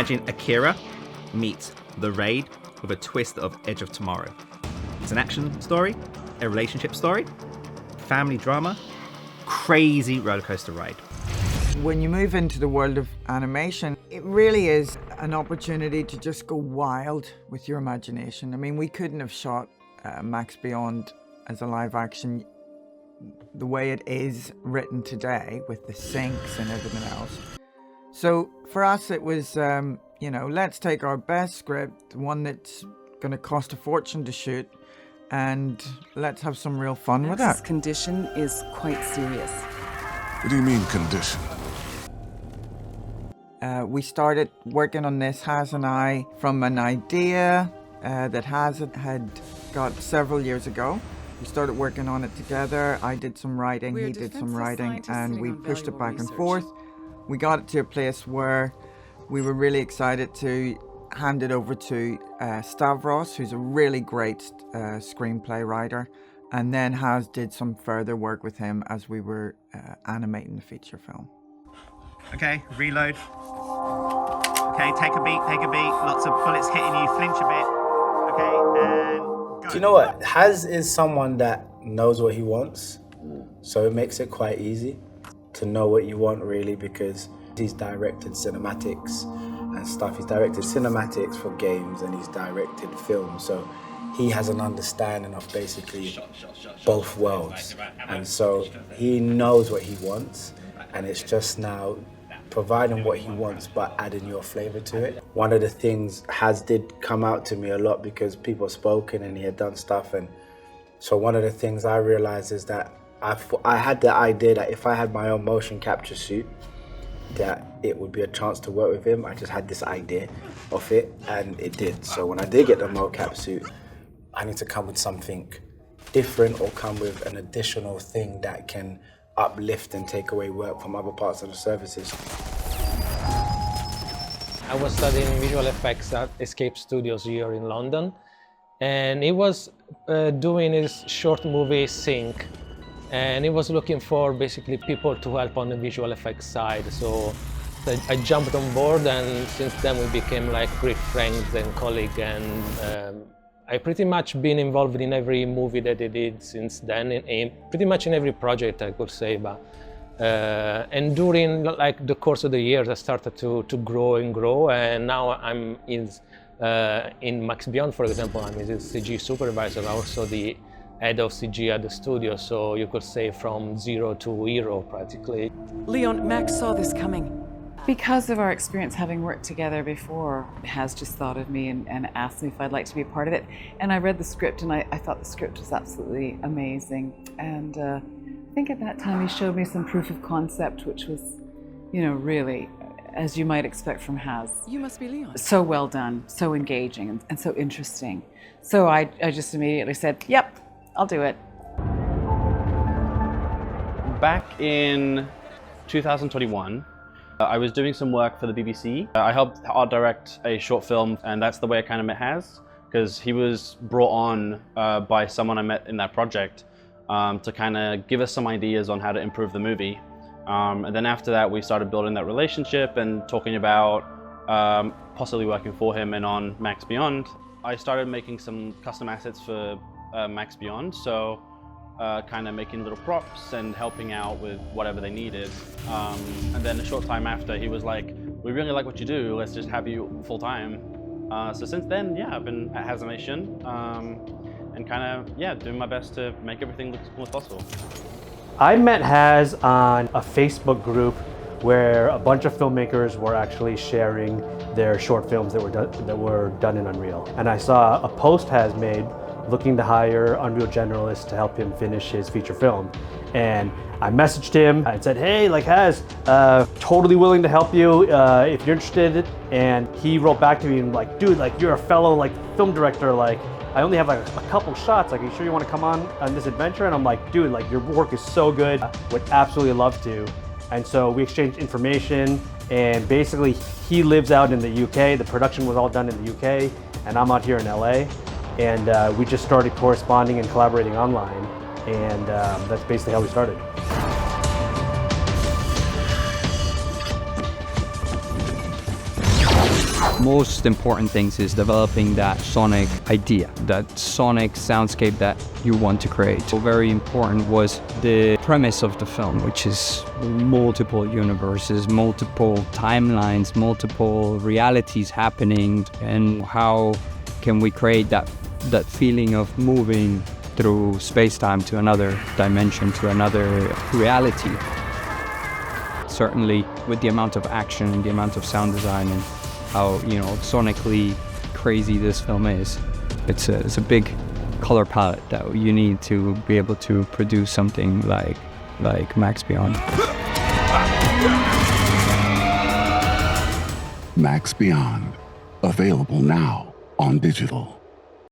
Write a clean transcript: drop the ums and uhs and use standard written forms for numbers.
Imagine Akira meets The Raid with a twist of Edge of Tomorrow. It's an action story, a relationship story, family drama, crazy rollercoaster ride. When you move into the world of animation, it really is an opportunity to just go wild with your imagination. I mean, we couldn't have shot Max Beyond as a live action the way it is written today with the syncs and everything else. So for us, it was, let's take our best script, one that's going to cost a fortune to shoot, and let's have some real fun with Max's that. condition is quite serious. What do you mean, condition? We started working on this, Haz and I, from an idea that Haz had got several years ago. We started working on it together. I did some writing, he did some writing, and we pushed it back and forth. We got it to a place where we were really excited to hand it over to Stavros, who's a really great screenplay writer. And then Haz did some further work with him as we were animating the feature film. Okay, reload. Okay, take a beat. Lots of bullets hitting you, flinch a bit. Okay, and go. Do you know what? Haz is someone that knows what he wants, so it makes it quite easy to know what you want, really, because he's directed cinematics and stuff. He's directed cinematics for games and he's directed films, so he has an understanding of basically both worlds. And so he knows what he wants, and it's just now providing what he wants but adding your flavor to it. One of the things Haz did come out to me a lot because people spoken and he had done stuff, and so one of the things I realized is that I had the idea that if I had my own motion capture suit, that it would be a chance to work with him. I just had this idea of it, and it did. So when I did get the mocap suit, I need to come with something different or come with an additional thing that can uplift and take away work from other parts of the services. I was studying visual effects at Escape Studios here in London, and he was doing his short movie Sync, and he was looking for basically people to help on the visual effects side. So I jumped on board, and since then we became like great friends and colleagues, and I pretty much been involved in every movie that they did since then, in pretty much in every project, I could say. But and during like the course of the years, I started to grow and grow, and now I'm in Max Beyond, for example. I'm his CG supervisor, also the head of CG at the studio. So you could say from zero to hero, practically. Leon, Max saw this coming. Because of our experience having worked together before, Haz just thought of me and asked me if I'd like to be a part of it. And I read the script, and I thought the script was absolutely amazing. And I think at that time he showed me some proof of concept, which was, really, as you might expect from Haz. You must be Leon. So well done, so engaging, and so interesting. So I just immediately said, yep, I'll do it. Back in 2021, I was doing some work for the BBC. I helped art direct a short film, and that's the way I kind of met Haz, because he was brought on by someone I met in that project to kind of give us some ideas on how to improve the movie. And then after that, we started building that relationship and talking about possibly working for him and on Max Beyond. I started making some custom assets for Max Beyond, so kind of making little props and helping out with whatever they needed. And then a short time after, he was like, we really like what you do, let's just have you full time. So since then, yeah, I've been at Hazimation and kind of, doing my best to make everything look as cool as possible. I met Haz on a Facebook group where a bunch of filmmakers were actually sharing their short films that were done in Unreal. And I saw a post Haz made looking to hire Unreal generalists to help him finish his feature film. And I messaged him and said, hey, Haz, totally willing to help you if you're interested. And he wrote back to me and dude, you're a fellow film director, I only have a couple shots, are you sure you want to come on this adventure? And I'm like, dude, your work is so good, would absolutely love to. And so we exchanged information, and basically he lives out in the UK, the production was all done in the UK, and I'm out here in LA. And we just started corresponding and collaborating online, and that's basically how we started. most important things is developing that sonic idea, that sonic soundscape that you want to create. So very important was the premise of the film, which is multiple universes, multiple timelines, multiple realities happening, and how can we create that feeling of moving through space-time to another dimension, to another reality. Certainly with the amount of action, the amount of sound design, and how, you know, sonically crazy this film is, it's a big color palette that you need to be able to produce something like Max Beyond. Max Beyond, available now on digital.